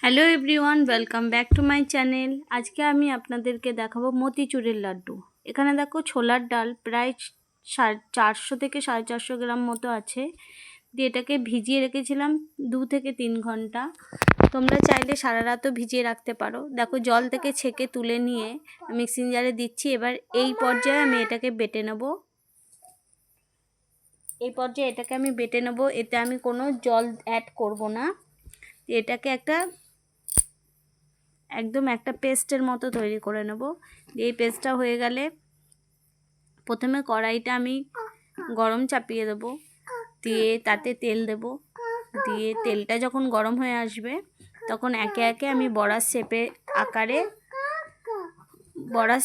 Hello everyone, welcome back to my channel. আজকে আমি আপনাদেরকে দেখাবো মতিচুরের লাড্ডু। এখানে দেখো ছোলার ডাল প্রায় 450 থেকে 450 গ্রাম মতো আছে, দিয়ে এটাকে ভিজিয়ে রেখেছিলাম 2 থেকে 3 ঘন্টা। তোমরা চাইলে সারা রাতও ভিজিয়ে রাখতে পারো। দেখো জল থেকে ছেঁকে তুলে নিয়ে মিক্সিং জারে দিচ্ছি। এবার এই পর্যায়ে আমি এটাকে বেটে নেব। এটাকে আমি বেটে নেব। এতে আমি কোনো জল অ্যাড করব না। এটাকে একদম একটা পেস্টের মতো তৈরি করে নেব। এই পেস্টটা হয়ে গেলে প্রথমে কড়াইটা আমি গরম চাপিয়ে দেব, দিয়ে তাতে তেল দেব। দিয়ে তেলটা যখন গরম হয়ে আসবে তখন একে একে আমি বড়ার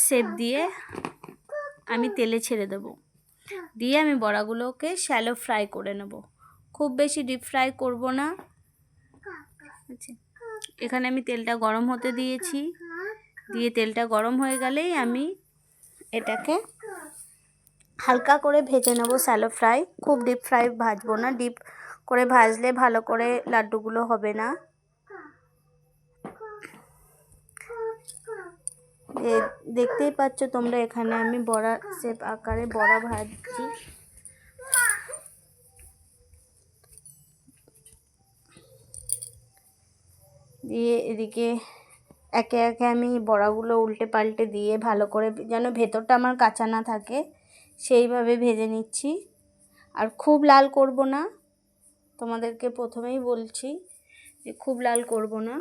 শেপ দিয়ে আমি তেলে ছেড়ে দেব। দিয়ে আমি বড়াগুলোকে শ্যালো ফ্রাই করে নেব, খুব বেশি ডিপ ফ্রাই করব না। আচ্ছা, এখানে আমি তেলটা গরম হতে দিয়েছি। দিয়ে তেলটা গরম হয়ে গেলেই আমি এটাকে হালকা করে ভেজে নেব, শ্যালো ফ্রাই। খুব ডিপ ফ্রাই ভাজবো না, ডিপ করে ভাজলে ভালো করে লাড্ডুগুলো হবে না। দেখতেই পাচ্ছ তোমরা, এখানে আমি বড়া শেপ আকারে বড়া ভাজছি। দিয়ে এদিকে একে একে আমি বড়াগুলো উল্টে পাল্টে দিয়ে ভালো করে, যেন ভেতরটা আমার কাঁচা না থাকে, সেইভাবে ভেজে নিচ্ছি। আর খুব লাল করব না, তোমাদেরকে প্রথমেই বলছি যে খুব লাল করব না।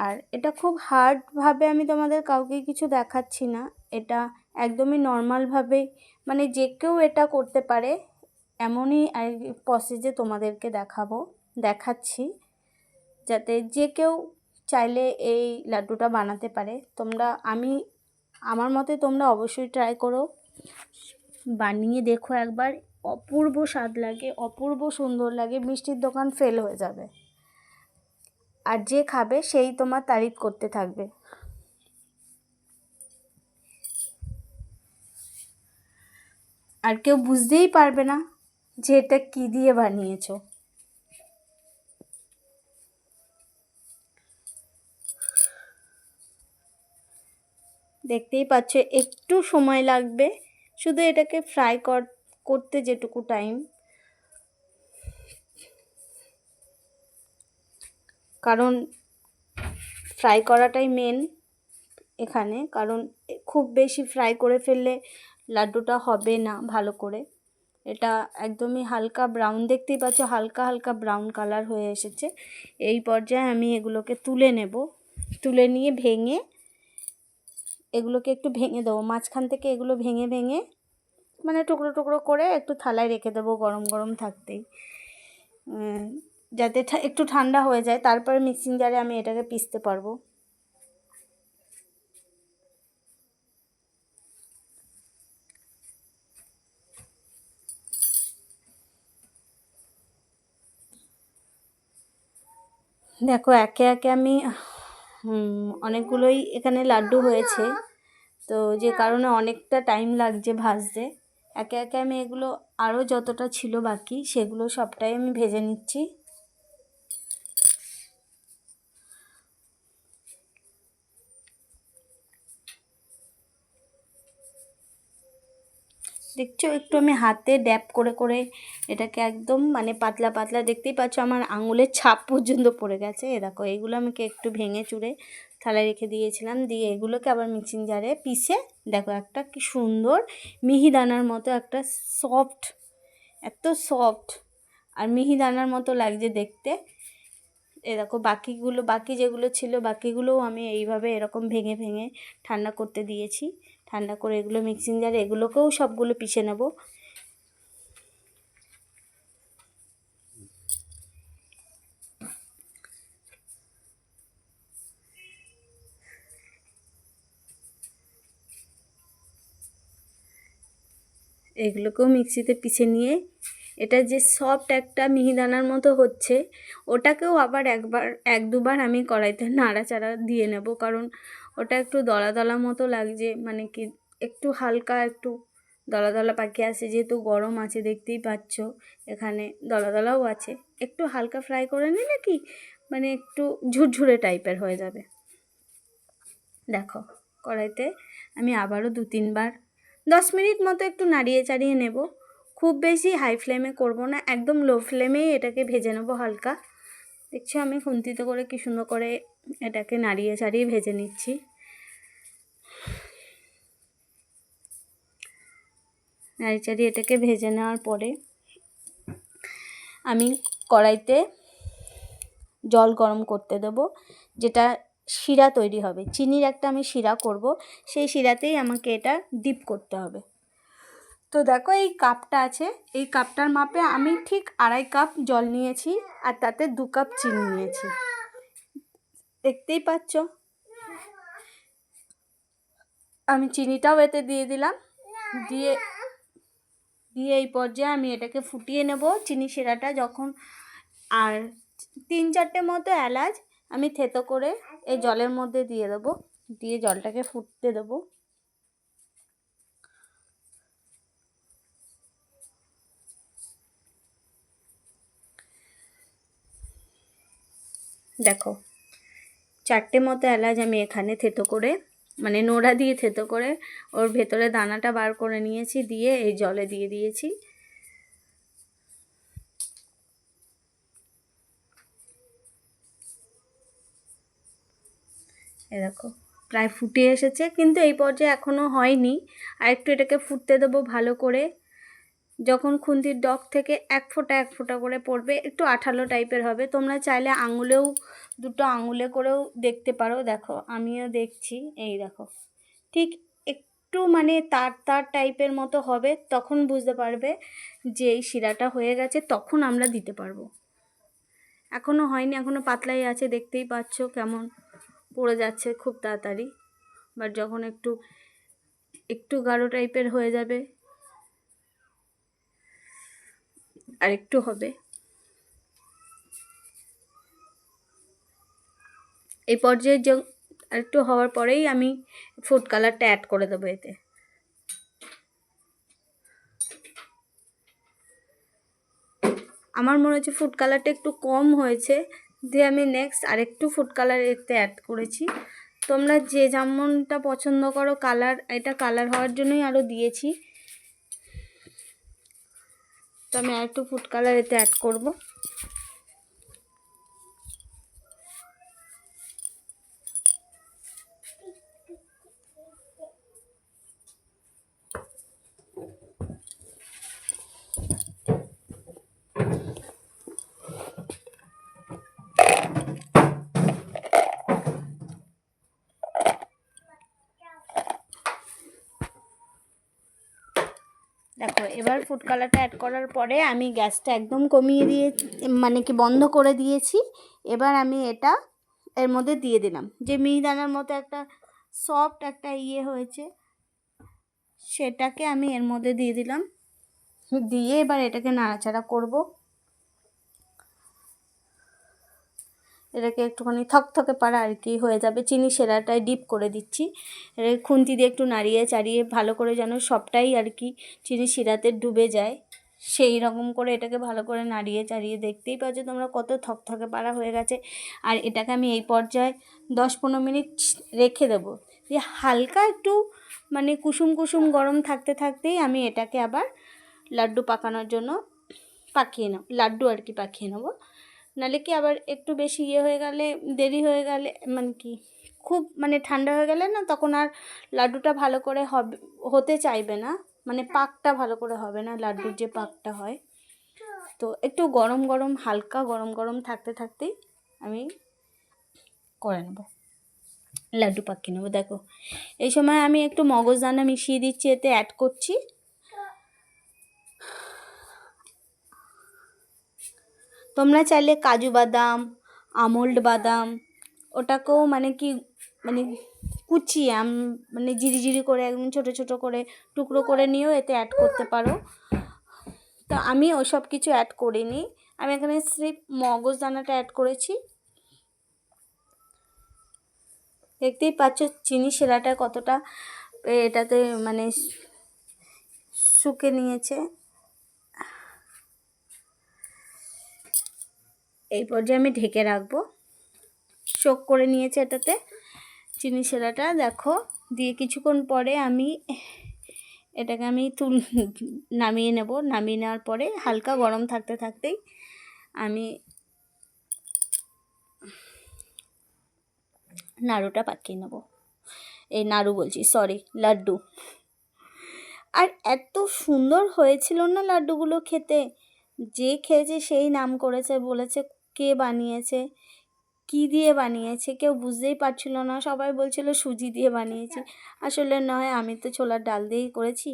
আর এটা খুব হার্ডভাবে আমি তোমাদের কাউকে কিছু দেখাচ্ছি না, এটা একদমই নর্মালভাবে, মানে যে কেউ এটা করতে পারে এমনই প্রসেসে তোমাদেরকে দেখাচ্ছি, যাতে যে কেউ চাইলে এই লাড্ডুটা বানাতে পারে। আমার মতে তোমরা অবশ্যই ট্রাই করো, বানিয়ে দেখো একবার। অপূর্ব স্বাদ লাগে, অপূর্ব সুন্দর লাগে, মিষ্টির দোকান ফেল হয়ে যাবে। আর যে খাবে সেই তোমার তারিফ করতে থাকবে। আর কেউ বুঝতেই পারবে না যে এটা কী দিয়ে বানিয়েছো। দেখতেই পাচ্ছ একটু সময় লাগবে, শুধু এটাকে ফ্রাই করতে যেটুকু টাইম, কারণ ফ্রাই করাটাই মেন এখানে। কারণ খুব বেশি ফ্রাই করে ফেললে লাড্ডুটা হবে না ভালো করে। এটা একদমই হালকা ব্রাউন, দেখতেই পাচ্ছ হালকা হালকা ব্রাউন কালার হয়ে এসেছে। এই পর্যায়ে আমি এগুলোকে তুলে নেব। তুলে নিয়ে এগুলোকে একটু ভেঙে দেবো, মাঝখান থেকে এগুলো ভেঙে মানে টুকরো টুকরো করে একটু থালায় রেখে দেবো গরম গরম থাকতেই, যাতে একটু ঠান্ডা হয়ে যায়। তারপরে মিক্সিং জারে আমি এটাকে পিষতে পারবো। দেখো একে একে আমি অনেকগুলোই এখানে লাড্ডু হয়েছে, তো যে কারণে অনেকটা টাইম লাগছে ভাজতে। একে একে আমি এগুলো আরও যতটা ছিল বাকি সেগুলো সবটাই আমি ভেজে নিচ্ছি। দেখছো একটু আমি হাতে ড্যাপ করে করে এটাকে একদম মানে পাতলা পাতলা, দেখতেই পাচ্ছ আমার আঙুলের ছাপ পর্যন্ত পড়ে গেছে। দেখো এইগুলো আমাকে একটু ভেঙে চুড়ে থালায় রেখে দিয়েছিলাম। দিয়ে এগুলোকে আবার মিক্সিং জারে পিষে দেখো একটা কি সুন্দর মিহিদানার মতো একটা সফট, এত সফট আর মিহিদানার মতো লাগছে দেখতে। দেখো বাকি যেগুলো ছিল বাকিগুলোও আমি এইভাবে এরকম ভেঙে ঠান্ডা করতে দিয়েছি। ঠান্ডা করে এগুলো মিক্সিং জারে এগুলোকেও সবগুলো পিষে নেব। এগুলোকেও মিক্সিতে পিষে নিয়ে এটা যে সফট একটা মিহিদানার মতো হচ্ছে, ওটাকেও আবার এক দুবার আমি কড়াইতে নাড়াচাড়া দিয়ে নেব, কারণ ওটা একটু দলা দলা মতো লাগছে, মানে কি একটু হালকা একটু দলা দলা পাকিয়ে আসে, যেহেতু গরম আছে দেখতেই পাচ্ছ এখানে দলা দলাও আছে। একটু হালকা ফ্রাই করে নিলে কি মানে একটু ঝুরঝুরে টাইপের হয়ে যাবে। দেখো কড়াইতে আমি আবারও 2-3 বার 10 মিনিট মতো একটু নাড়িয়ে চাড়িয়ে নেব। খুব বেশি হাই ফ্লেমে করব না, একদম লো ফ্লেমেই এটাকে ভেজে নেব হালকা। দেখছো আমি খুন্তিতে করে কি সুন্দর করে এটাকে নাড়িয়ে চাড়িয়ে ভেজে নিচ্ছি। নাড়িয়ে চাড়িয়ে এটাকে ভেজে নেওয়ার পরে আমি কড়াইতে জল গরম করতে দেব, যেটা শিরা তৈরি হবে। চিনির একটা আমি শিরা করব, সেই শিরাতেই আমাকে এটা ডিপ করতে হবে। তো দেখো এই কাপটা আছে, এই কাপটার মাপে আমি ঠিক 2.5 কাপ জল নিয়েছি আর তাতে 2 কাপ চিনি নিয়েছি, দেখতেই পাচ্ছ। আমি চিনিটাও এতে দিয়ে দিলাম, দিয়ে এই পর্যায়ে আমি এটাকে ফুটিয়ে নেব চিনি শিরাটা যখন। আর 3-4টে মতো এলাচ আমি থেতো করে এই জলের মধ্যে দিয়ে দেবো, দিয়ে জলটাকে ফুটতে দেবো। দেখো 4টে মতো এলাচ আমি এখানে থেতো করে, মানে নোড়া দিয়ে থেতো করে ওর ভেতরে দানাটা বার করে নিয়েছি, দিয়ে এই জলে দিয়ে দিয়েছি। এ দেখো প্রায় ফুটে এসেছে, কিন্তু এই পর্যায়ে এখনও হয়নি। আর একটু এটাকে ফুটতে দেবো ভালো করে। যখন খুন্তির ডগ থেকে এক ফোঁটা করে পড়বে, একটু আঠালো টাইপের হবে। তোমরা চাইলে আঙুলেও 2টো আঙুলে করেও দেখতে পারো। দেখো আমিও দেখছি, এই দেখো ঠিক একটু মানে তার টাইপের মতো হবে, তখন বুঝতে পারবে যে এই শিরাটা হয়ে গেছে, তখন আমরা দিতে পারবো। এখনও হয়নি, এখনও পাতলাই আছে, দেখতেই পাচ্ছ কেমন পড়ে যাচ্ছে খুব তাড়াতাড়ি। বাট যখন একটু গাঢ় টাইপের হয়ে যাবে, আর একটু হবে, এই পর্যায়ে আর একটু হওয়ার পরেই আমি ফুড কালারটা অ্যাড করে দেবো এতে। আমার মনে হচ্ছে ফুড কালারটা একটু কম হয়েছে, দিয়ে আমি নেক্সট আরেকটু ফুড কালার এতে অ্যাড করেছি। তোমরা যে যেমনটা পছন্দ করো কালার, এটা কালার হওয়ার জন্যই আরও দিয়েছি। তো আমি আরেকটু ফুড কালার এতে অ্যাড করব। দেখো এবার ফুড কালারটা অ্যাড করার পরে আমি গ্যাসটা একদম কমিয়ে দিয়ে, মানে কি বন্ধ করে দিয়েছি। এবার আমি এটা এর মধ্যে দিয়ে দিলাম, যে মিহিদানার মতো একটা সফট একটা হয়েছে, সেটাকে আমি এর মধ্যে দিয়ে দিলাম। দিয়ে এবার এটাকে নাড়াচাড়া করব। এটাকে একটুখানি থকথকে পাড়া আর কি হয়ে যাবে। চিনি শিরাটায় ডিপ করে দিচ্ছি, এটাকে খুন্তি দিয়ে একটু নাড়িয়ে চাড়িয়ে ভালো করে যেন সবটাই আর কি চিনি শিরাতে ডুবে যায়, সেই রকম করে এটাকে ভালো করে নাড়িয়ে চাড়িয়ে, দেখতেই পাচ্ছ তোমরা কত থকথকে পাড়া হয়ে গেছে। আর এটাকে আমি এই পর্যায়ে 10-15 মিনিট রেখে দেবো, দিয়ে হালকা একটু মানে কুসুম কুসুম গরম থাকতে থাকতেই আমি এটাকে আবার লাড্ডু পাকানোর জন্য পাকিয়ে নেব, লাড্ডু আর কি পাকিয়ে নেবো। নাহলে কি আবার একটু বেশি হয়ে গেলে, দেরি হয়ে গেলে, মানে কি খুব মানে ঠান্ডা হয়ে গেলে না, তখন আর লাড্ডুটা ভালো করে হতে চাইবে না, মানে পাকটা ভালো করে হবে না, লাড্ডুর যে পাকটা হয়। তো একটু গরম গরম, হালকা গরম গরম থাকতে থাকতেই আমি করে নেব, লাড্ডু পাকিয়ে নেবো। দেখো এই সময় আমি একটু মগজদানা মিশিয়ে দিচ্ছি, এতে অ্যাড করছি। তোমরা চাইলে কাজু বাদাম, আমন্ড বাদাম, ওটাকেও মানে কি মানে কুচিয়ে মানে জিরি করে একদম ছোটো ছোটো করে টুকরো করে নিয়েও এতে অ্যাড করতে পারো। তো আমি ওসব কিছু অ্যাড করিনি, আমি এখানে স্রেফ মগজদানাটা অ্যাড করেছি। দেখতেই পাচ্ছ চিনি শিরাটা কতটা এটাতে মানে শুকে নিয়েছে। এই পর্যায়ে আমি ঢেকে রাখবো শোক করে নিয়েছে এটাতে চিনি শিরাটা, দেখো। দিয়ে কিছুক্ষণ পরে আমি এটাকে নামিয়ে নেব। নামিয়ে নেওয়ার পরে হালকা গরম থাকতে থাকতেই আমি নাড়ুটা পাকিয়ে নেব। এই নাড়ু বলছি, সরি, লাড্ডু। আর এত সুন্দর হয়েছিল না লাড্ডুগুলো খেতে, যে খেয়েছে সেই নাম করেছে, বলেছে কে বানিয়েছে, কি দিয়ে বানিয়েছে, কেউ বুঝতেই পারছিল না। সবাই বলছিল সুজি দিয়ে বানিয়েছি, আসলে নয়, আমি তো ছোলার ডাল দিয়েই করেছি।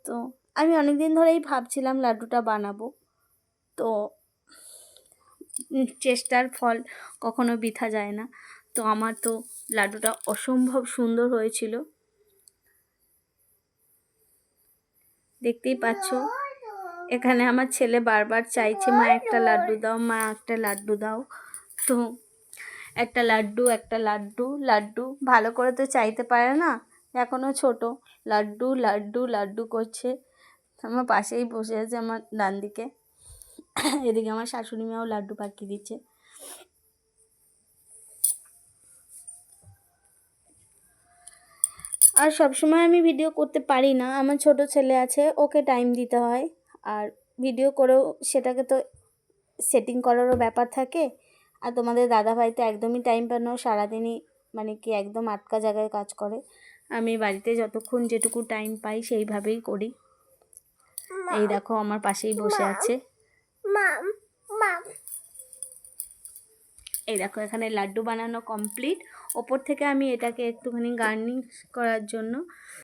তো আমি অনেক দিন ধরেই ভাবছিলাম লাড্ডুটা বানাবো, তো চেষ্টার ফল কখনো বৃথা যায় না। তো আমার তো লাড্ডুটা অসম্ভব সুন্দর হয়েছিল, দেখতেই পাচ্ছ। এখানে আমার ছেলে বারবার চাইছে, মা একটা লাড্ডু দাও, মা একটা লাড্ডু দাও। তো একটা লাড্ডু লাড্ডু ভালো করে তো চাইতে পারে না, এখনও ছোট। লাড্ডু লাড্ডু লাড্ডু করছে। আমার পাশেই বসে আছে আমার ডান দিকে, এদিকে আমার শাশুড়ি মাও লাড্ডু পাকিয়ে দিচ্ছে। আর সবসময় আমি ভিডিও করতে পারি না, আমার ছোট ছেলে আছে, ওকে টাইম দিতে হয়। আর ভিডিও করেও সেটাকে তো সেটিং করারও ব্যাপার থাকে। আর তোমাদের দাদাভাই তো একদমই টাইম পায় না, সারাদিনই মানে কি একদম আটকা জায়গায় কাজ করে। আমি বাড়িতে যতক্ষণ যেটুকু টাইম পাই সেইভাবেই করি। এই দেখো আমার পাশেই বসে আছে। এই দেখো এখানে লাড্ডু বানানো কমপ্লিট। ওপর থেকে আমি এটাকে একটুখানি গার্নিশ করার জন্য